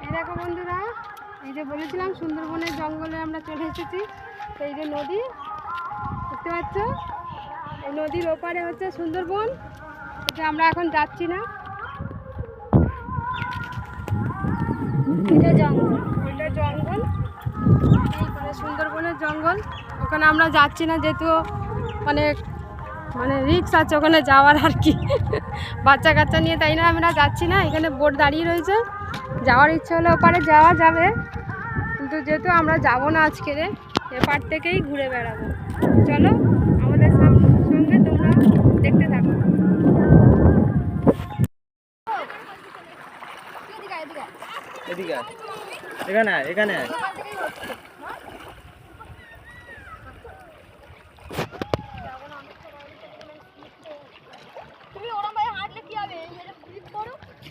এই দেখো বন্ধুরা, এই যে বলেছিলাম সুন্দরবনের জঙ্গলে আমরা চলে এসেছি। এই যে নদী দেখতে পাচ্ছ, এই নদীর ওপারে হচ্ছে সুন্দরবন। এটা আমরা এখন যাচ্ছি না, এটা জঙ্গল, ওইটা জঙ্গল, এই সুন্দরবনের জঙ্গল। ওখানে আমরা যাচ্ছি না, যেহেতু মানে মানে রিস্ক আছে ওখানে যাওয়ার আর কি, বাচ্চা কাচ্চা নিয়ে, তাই না আমরা যাচ্ছি না। এখানে বোট দাঁড়িয়ে রয়েছে, যাওয়ার ইচ্ছে হলে ওপারে যাওয়া যাবে, কিন্তু যেহেতু আমরা যাব না আজকের, এপার থেকেই ঘুরে বেড়াবো। চলো আমাদের সঙ্গে তোমরা দেখতে থাকো। এদিকে এখানে এখানে